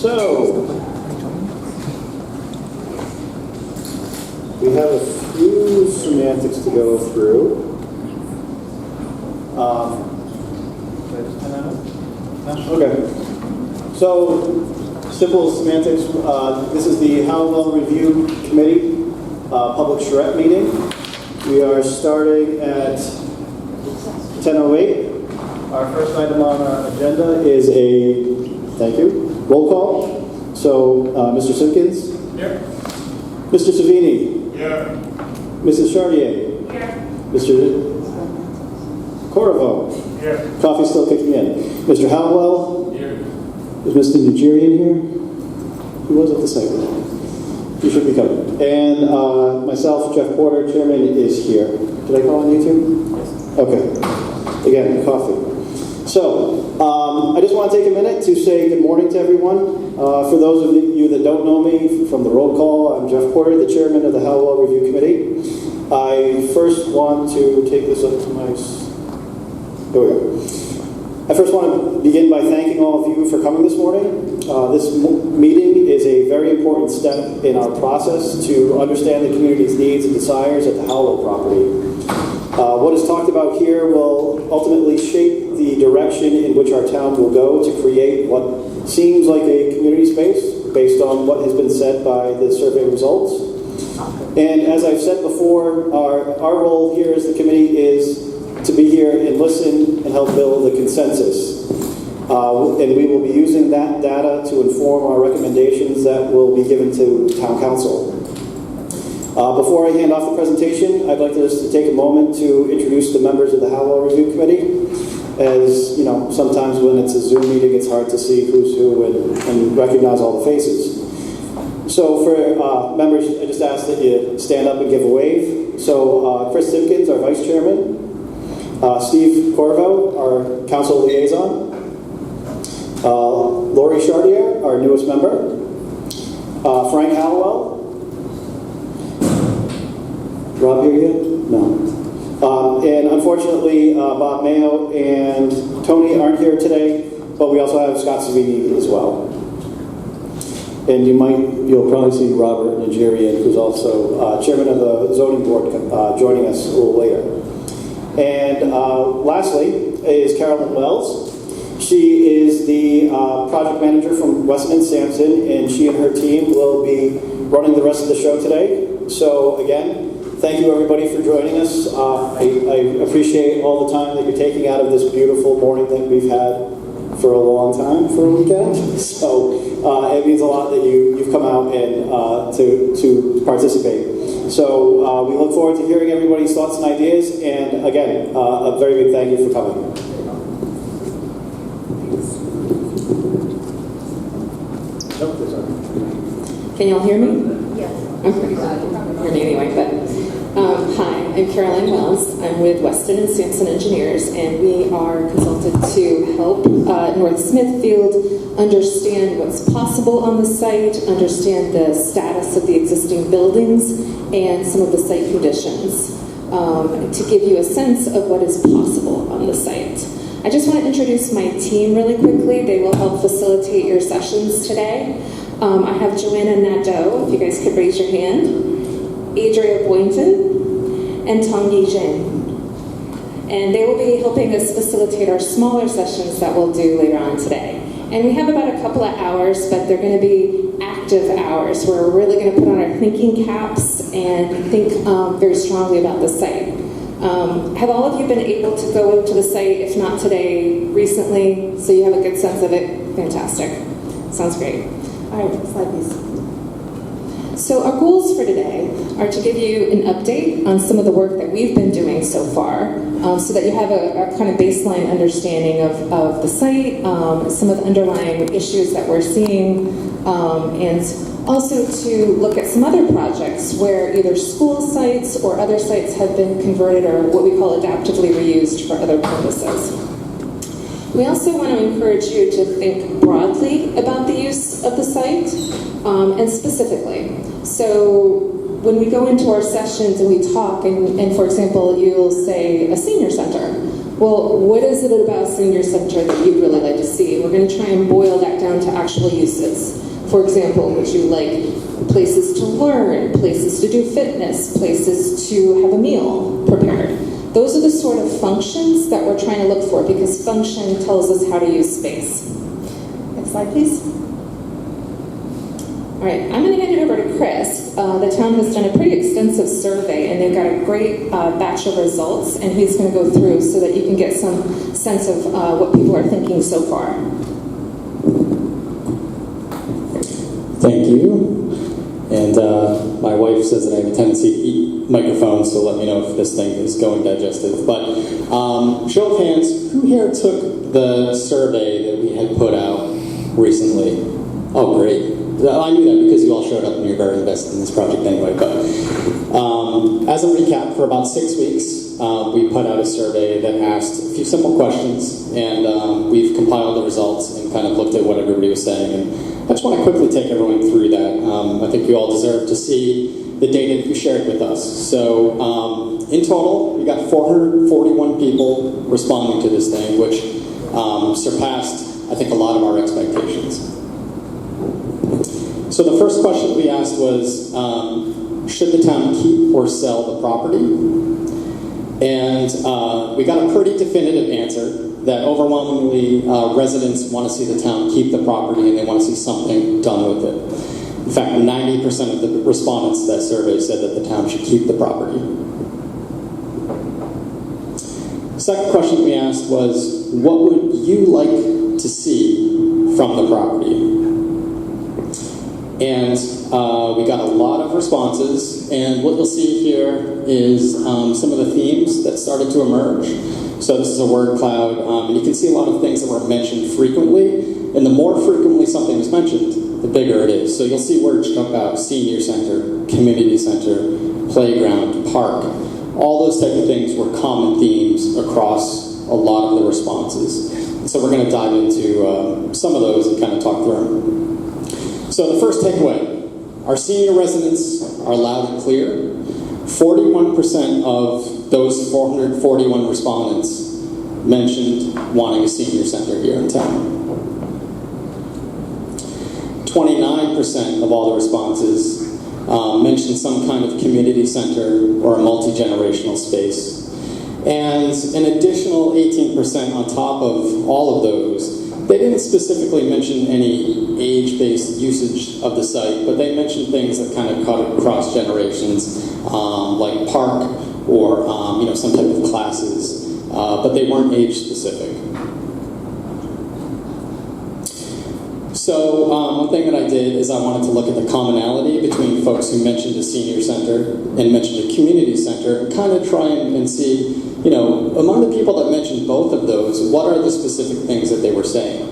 So, we have a few semantics to go through. Okay. So, simple semantics. This is the Howwell Review Committee public charrette meeting. We are starting at 10:08. Our first item on our agenda is thank you, roll call. So, Mr. Simpkins? Here. Mr. Savini? Here. Mrs. Charrette? Here. Mr. Corvo? Here. Coffee's still kicking in. Mr. Howwell? Here. Is Mr. Nigerian here? He was at the site. He should be coming. And myself, Jeff Porter, chairman, is here. Did I call on you too? Yes. Okay. Again, coffee. So, I just want to take a minute to say good morning to everyone. For those of you that don't know me from the roll call, I'm Jeff Porter, the chairman of the Hellwell Review Committee. I first want to take this up to my... There we go. I first want to begin by thanking all of you for coming this morning. This meeting is a very important step in our process to understand the community's needs and desires at the Howwell property. What is talked about here will ultimately shape the direction in which our town will go to create what seems like a community space based on what has been said by the survey results. And as I've said before, our role here as the committee is to be here and listen and help build a consensus. And we will be using that data to inform our recommendations that will be given to Town Council. Before I hand off the presentation, I'd like just to take a moment to introduce the members of the Howwell Review Committee. As you know, sometimes when it's a Zoom meeting, it's hard to see who's who and recognize all the faces. So for members, I just ask that you stand up and give a wave. So Chris Simpkins, our vice chairman. Steve Corvo, our council liaison. Lori Charrette, our newest member. Frank Halliwell. Rob here yet? No. And unfortunately, Bob Mayo and Tony aren't here today, but we also have Scott Savini as well. And you'll probably see Robert Nigerian, who's also chairman of the zoning board, joining us a little later. And lastly is Carolyn Wells. She is the project manager from Weston and Sampson, and she and her team will be running the rest of the show today. So again, thank you everybody for joining us. I appreciate all the time that you're taking out of this beautiful morning that we've had for a long time for a weekend. So it means a lot that you've come out and to participate. So we look forward to hearing everybody's thoughts and ideas, and again, a very big thank you for coming. Can y'all hear me? Yes. Okay. Hear me anyway, but hi, I'm Caroline Wells. I'm with Weston and Sampson Engineers, and we are consulted to help North Smithfield understand what's possible on the site, understand the status of the existing buildings, and some of the site conditions to give you a sense of what is possible on the site. I just want to introduce my team really quickly. They will help facilitate your sessions today. I have Joanna Nadeau, if you guys could raise your hand, Adria Boynton, and Tong Yi Jin. And they will be helping us facilitate our smaller sessions that we'll do later on today. And we have about a couple of hours, but they're going to be active hours where we're really going to put on our thinking caps and think very strongly about the site. Have all of you been able to go to the site, if not today, recently, so you have a good sense of it? Fantastic. Sounds great. All right, slide please. So our goals for today are to give you an update on some of the work that we've been doing so far, so that you have a kind of baseline understanding of the site, some of the underlying issues that we're seeing, and also to look at some other projects where either school sites or other sites have been converted or what we call adaptively reused for other purposes. We also want to encourage you to think broadly about the use of the site, and specifically. So when we go into our sessions and we talk, and for example, you'll say a senior center, Well, what is it about senior center that you'd really like to see? We're going to try and boil that down to actual uses. For example, would you like places to learn, places to do fitness, places to have a meal prepared? Those are the sort of functions that we're trying to look for, because function tells us how to use space. Next slide, please. All right, I'm going to hand it over to Chris. The town has done a pretty extensive survey, and they've got a great batch of results, and he's going to go through so that you can get some sense of what people are thinking so far. Thank you. And my wife says that I have a tendency to eat microphones, so let me know if this thing is going digestive. But show of hands, who here took the survey that we had put out recently? Oh, great. I knew that because you all showed up and you're very invested in this project anyway. But as a recap, for about 6 weeks, we put out a survey that asked a few simple questions, and we've compiled the results and kind of looked at what everybody was saying. And I just want to quickly take everyone through that. I think you all deserve to see the data that you shared with us. So in total, we got 441 people responding to this thing, which surpassed, I think, a lot of our expectations. So the first question we asked was, should the town keep or sell the property? And we got a pretty definitive answer that overwhelmingly residents want to see the town keep the property and they want to see something done with it. In fact, 90% of the respondents to that survey said that the town should keep the property. The second question we asked was, what would you like to see from the property? And we got a lot of responses, and what you'll see here is some of the themes that started to emerge. So this is a word cloud, and you can see a lot of things that were mentioned frequently, and the more frequently something is mentioned, the bigger it is. So you'll see words jump out: senior center, community center, playground, park. All those type of things were common themes across a lot of the responses. And so we're going to dive into some of those and kind of talk through them. So the first takeaway, our senior residents are loud and clear. 41% of those 441 respondents mentioned wanting a senior center here in town. 29% of all the responses mentioned some kind of community center or a multi-generational space. And an additional 18% on top of all of those, they didn't specifically mention any age-based usage of the site, but they mentioned things that kind of cut across generations, like park or some type of classes, but they weren't age-specific. So one thing that I did is I wanted to look at the commonality between folks who mentioned a senior center and mentioned a community center, and kind of try and see, among the people that mentioned both of those, what are the specific things that they were saying.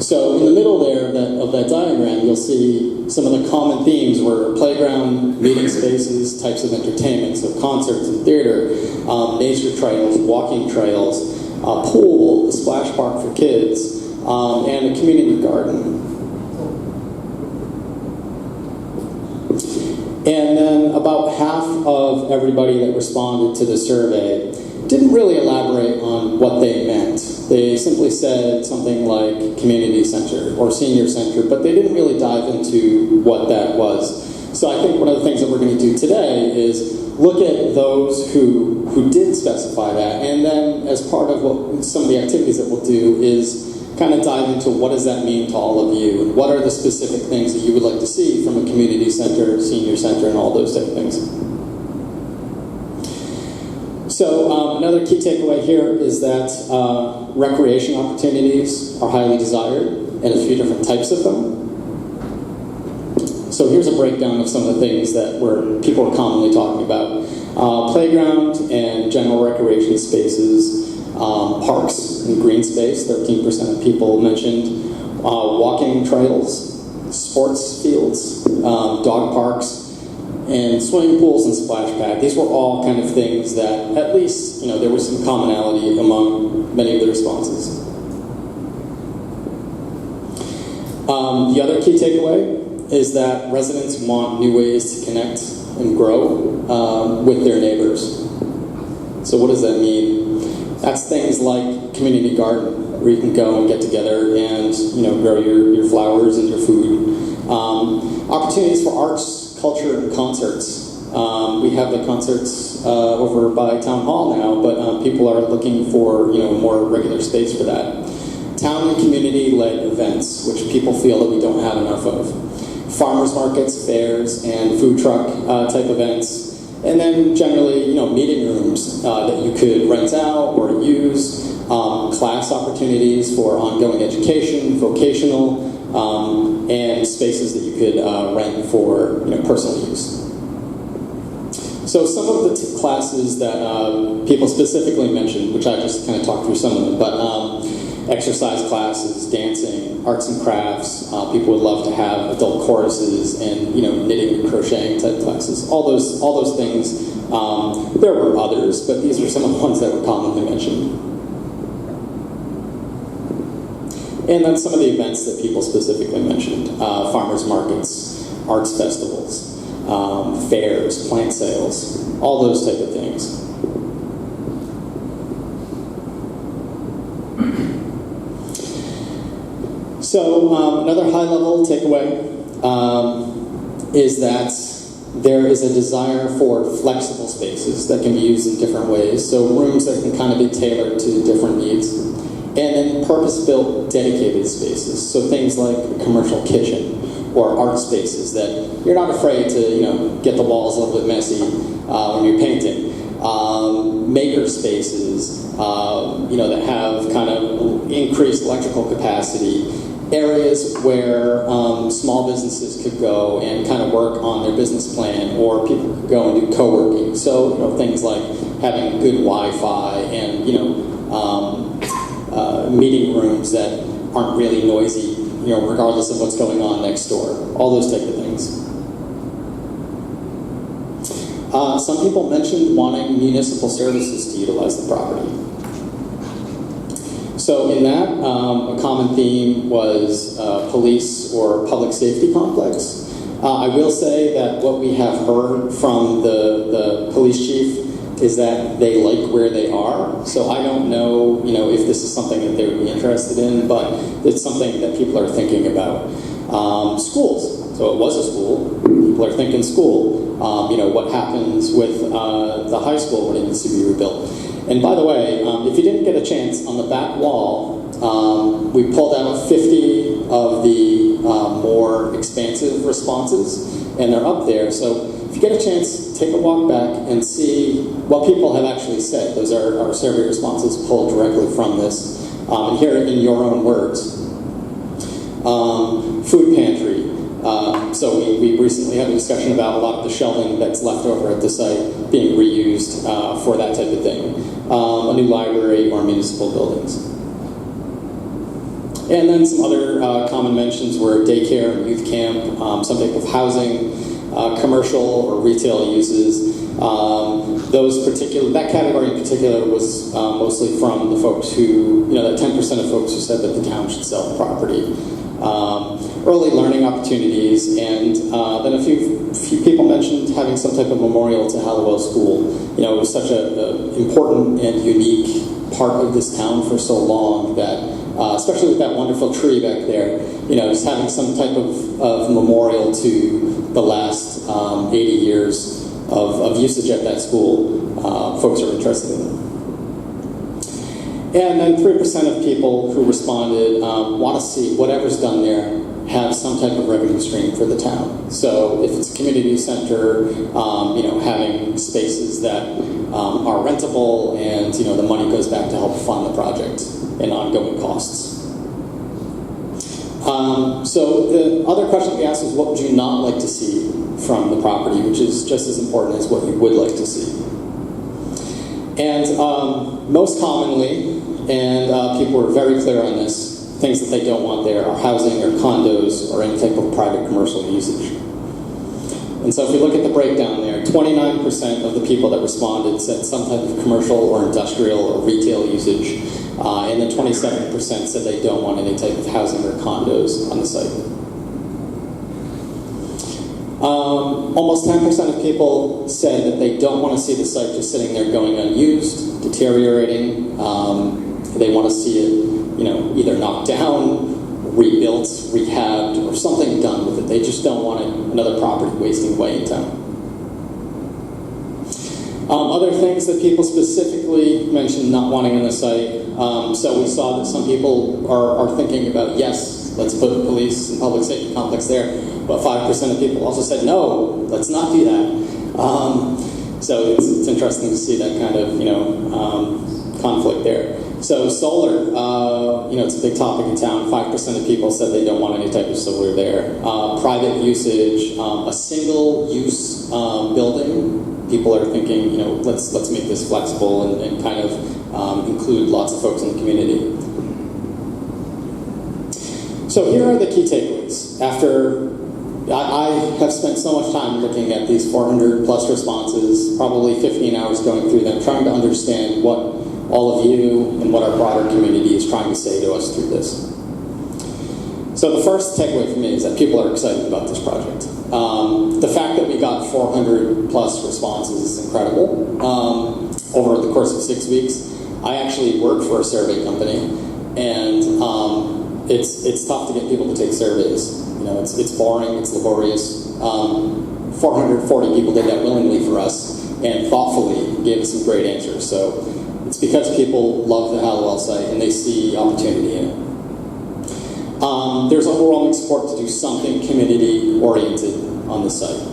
So in the middle there of that diagram, you'll see some of the common themes were playground, meeting spaces, types of entertainment, so concerts and theater, nature trails, walking trails, pool, the splash park for kids, and a community garden. And then about half of everybody that responded to the survey didn't really elaborate on what they meant. They simply said something like community center or senior center, but they didn't really dive into what that was. So I think one of the things that we're going to do today is look at those who did specify that, and then as part of what some of the activities that we'll do is kind of dive into what does that mean to all of you, and what are the specific things that you would like to see from a community center, senior center, and all those type of things. So another key takeaway here is that recreation opportunities are highly desired, and a few different types of them. So here's a breakdown of some of the things that people are commonly talking about. Playground and general recreation spaces, parks and green space, 13% of people mentioned, walking trails, sports fields, dog parks, and swimming pools and splash pad. These were all kind of things that at least, there was some commonality among many of the responses. The other key takeaway is that residents want new ways to connect and grow with their neighbors. So what does that mean? That's things like community garden, where you can go and get together and grow your flowers and your food. Opportunities for arts, culture, and concerts. We have the concerts over by Town Hall now, but people are looking for more regular space for that. Town and community-led events, which people feel that we don't have enough of. Farmers markets, fairs, and food truck type events. And then generally, meeting rooms that you could rent out or use, class opportunities for ongoing education, vocational, and spaces that you could rent for personal use. So some of the classes that people specifically mentioned, which I just kind of talked through some of them, but exercise classes, dancing, arts and crafts, people would love to have adult choruses and knitting and crocheting type classes. All those things. There were others, but these are some of the ones that were commonly mentioned. And then some of the events that people specifically mentioned: farmers markets, arts festivals, fairs, plant sales, all those type of things. So another high-level takeaway is that there is a desire for flexible spaces that can be used in different ways. So rooms that can kind of be tailored to different needs. And then purpose-built dedicated spaces. So things like a commercial kitchen or art spaces that you're not afraid to get the walls a little bit messy when you're painting. Maker spaces that have kind of increased electrical capacity. Areas where small businesses could go and kind of work on their business plan, or people could go and do co-working. So things like having good Wi-Fi and meeting rooms that aren't really noisy, regardless of what's going on next door. All those type of things. Some people mentioned wanting municipal services to utilize the property. So in that, a common theme was police or public safety complex. I will say that what we have heard from the police chief is that they like where they are. So I don't know, if this is something that they would be interested in, but it's something that people are thinking about. Schools. So it was a school. People are thinking school. What happens with the high school when it needs to be rebuilt. And by the way, if you didn't get a chance, on the back wall, we pulled out 50 of the more expansive responses, and they're up there. So if you get a chance, take a walk back and see what people have actually said. Those are our survey responses pulled directly from this. And hear it in your own words. Food pantry. So we recently had a discussion about a lot of the shelving that's left over at the site being reused for that type of thing. A new library or municipal buildings. And then some other common mentions were daycare and youth camp, some type of housing, commercial or retail uses. That category in particular was mostly from the folks who, that 10% of folks who said that the town should sell the property. Early learning opportunities, and then a few people mentioned having some type of memorial to Halliwell School. It was such an important and unique part of this town for so long that, especially with that wonderful tree back there, just having some type of memorial to the last 80 years of usage at that school, folks are interested in. And then 3% of people who responded want to see whatever's done there have some type of revenue stream for the town. So if it's a community center, having spaces that are rentable and the money goes back to help fund the project and ongoing costs. So the other question we asked is, what would you not like to see from the property, which is just as important as what you would like to see. And most commonly, and people were very clear on this, things that they don't want there are housing or condos or any type of private commercial usage. And so if we look at the breakdown there, 29% of the people that responded said some type of commercial or industrial or retail usage, and then 27% said they don't want any type of housing or condos on the site. Almost 10% of people said that they don't want to see the site just sitting there going unused, deteriorating. They want to see it, either knocked down, rebuilt, rehabbed, or something done with it. They just don't want another property wasting away in town. Other things that people specifically mentioned not wanting on the site. So we saw that some people are thinking about, yes, let's put the police and public safety complex there, but 5% of people also said, no, let's not do that. So it's interesting to see that kind of, conflict there. So solar, it's a big topic in town. 5% of people said they don't want any type of solar there. Private usage, a single-use building. People are thinking, let's make this flexible and kind of include lots of folks in the community. So here are the key takeaways. After I have spent so much time looking at these 400 plus responses, probably 15 hours going through them, trying to understand what all of you and what our broader community is trying to say to us through this. So the first takeaway for me is that people are excited about this project. The fact that we got 400 plus responses is incredible. Over the course of 6 weeks, I actually work for a survey company, and it's tough to get people to take surveys. It's boring, it's laborious. 440 people did that willingly for us and thoughtfully gave us some great answers. So it's because people love the Halliwell site and they see opportunity in it. There's overwhelming support to do something community-oriented on the site.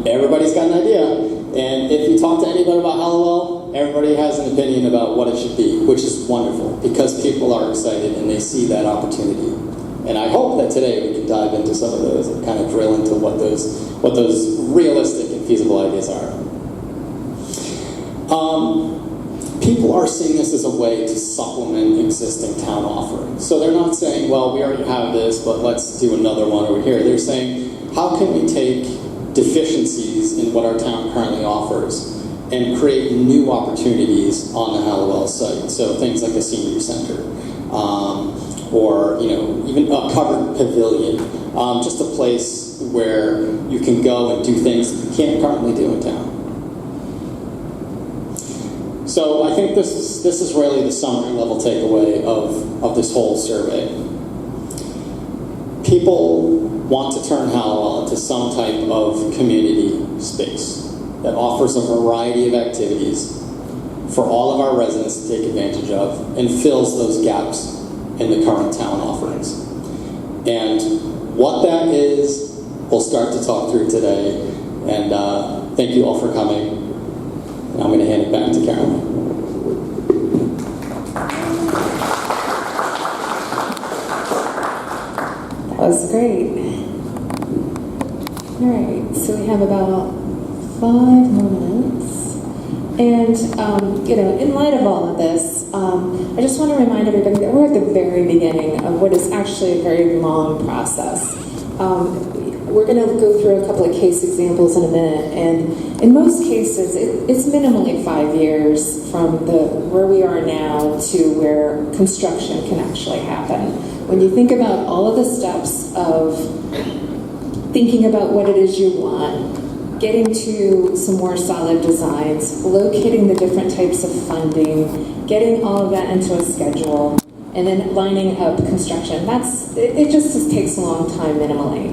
Everybody's got an idea, and if you talk to anybody about Hellwell, everybody has an opinion about what it should be, which is wonderful, because people are excited and they see that opportunity. And I hope that today we can dive into some of those and kind of drill into what those realistic and feasible ideas are. People are seeing this as a way to supplement existing town offerings. So they're not saying, well, we already have this, but let's do another one over here. They're saying, how can we take deficiencies in what our town currently offers and create new opportunities on the Howwell site? So things like a senior center, or even a covered pavilion, just a place where you can go and do things that you can't currently do in town. So I think this is really the summary level takeaway of this whole survey. People want to turn Howwell into some type of community space that offers a variety of activities for all of our residents to take advantage of and fills those gaps in the current town offerings. And what that is, we'll start to talk through today. And thank you all for coming. And I'm going to hand it back to Carolyn. That was great. All right, so we have about 5 more minutes. And, in light of all of this, I just want to remind everybody that we're at the very beginning of what is actually a very long process. We're going to go through a couple of case examples in a minute, and in most cases, it's minimally 5 years from where we are now to where construction can actually happen. When you think about all of the steps of thinking about what it is you want, getting to some more solid designs, locating the different types of funding, getting all of that into a schedule, and then lining up construction, it just takes a long time minimally.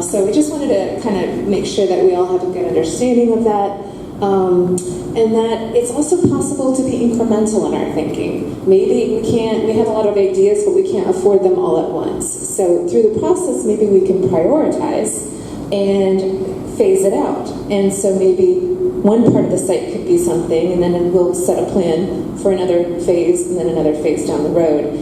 So we just wanted to kind of make sure that we all have a good understanding of that, and that it's also possible to be incremental in our thinking. Maybe we have a lot of ideas, but we can't afford them all at once. So through the process, maybe we can prioritize and phase it out. And so maybe one part of the site could be something, and then we'll set a plan for another phase, and then another phase down the road.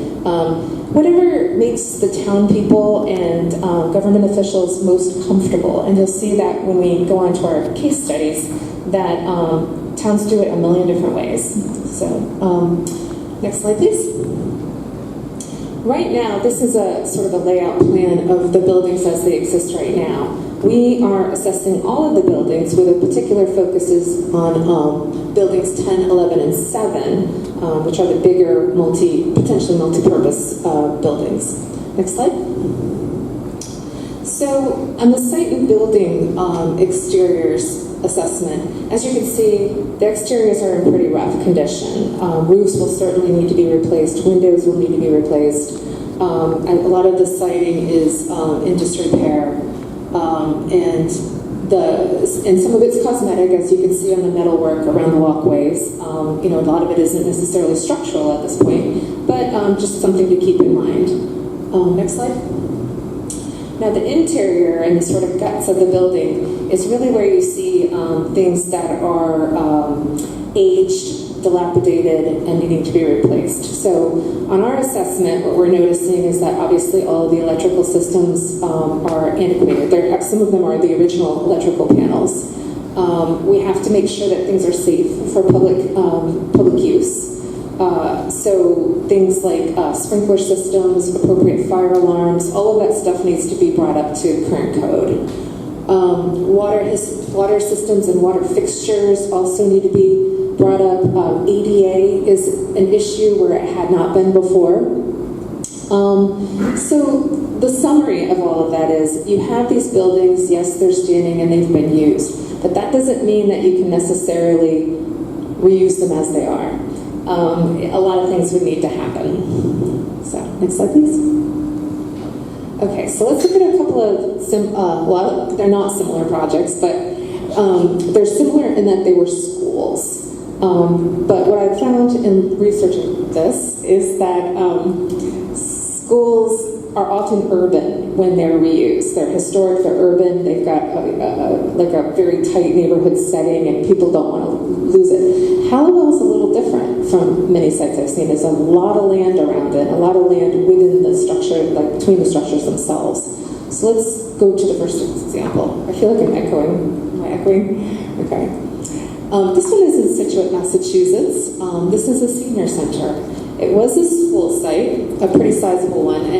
Whatever makes the town people and government officials most comfortable. And you'll see that when we go on to our case studies, that towns do it a million different ways. So, next slide, please. Right now, this is a sort of a layout plan of the buildings as they exist right now. We are assessing all of the buildings with a particular focus on buildings 10, 11, and 7, which are the bigger potentially multi-purpose buildings. Next slide. So on the site and building exteriors assessment, as you can see, the exteriors are in pretty rough condition. Roofs will certainly need to be replaced, windows will need to be replaced. And a lot of the siding is in disrepair, and some of it's cosmetic, as you can see on the metalwork around the walkways. A lot of it isn't necessarily structural at this point, but just something to keep in mind. Next slide. Now the interior and the sort of guts of the building is really where you see things that are aged, dilapidated, and needing to be replaced. So on our assessment, what we're noticing is that obviously all of the electrical systems are antiquated. Some of them are the original electrical panels. We have to make sure that things are safe for public use. So things like sprinkler systems, appropriate fire alarms, all of that stuff needs to be brought up to current code. Water systems and water fixtures also need to be brought up. ADA is an issue where it had not been before. So the summary of all of that is you have these buildings, yes, they're standing and they've been used, but that doesn't mean that you can necessarily reuse them as they are. A lot of things would need to happen. So, next slide, please. Okay, so let's look at a couple of, they're not similar projects, but they're similar in that they were schools. But what I found in researching this is that schools are often urban when they're reused. They're historic, they're urban, they've got a very tight neighborhood setting and people don't want to lose it. Hallwell is a little different from many sites I've seen. There's a lot of land around it, a lot of land within the structure, like between the structures themselves. So let's go to the first example. I feel like I'm echoing. Am I echoing? Okay. This one is in Situate, Massachusetts. This is a senior center. It was a school site, a pretty sizable one, and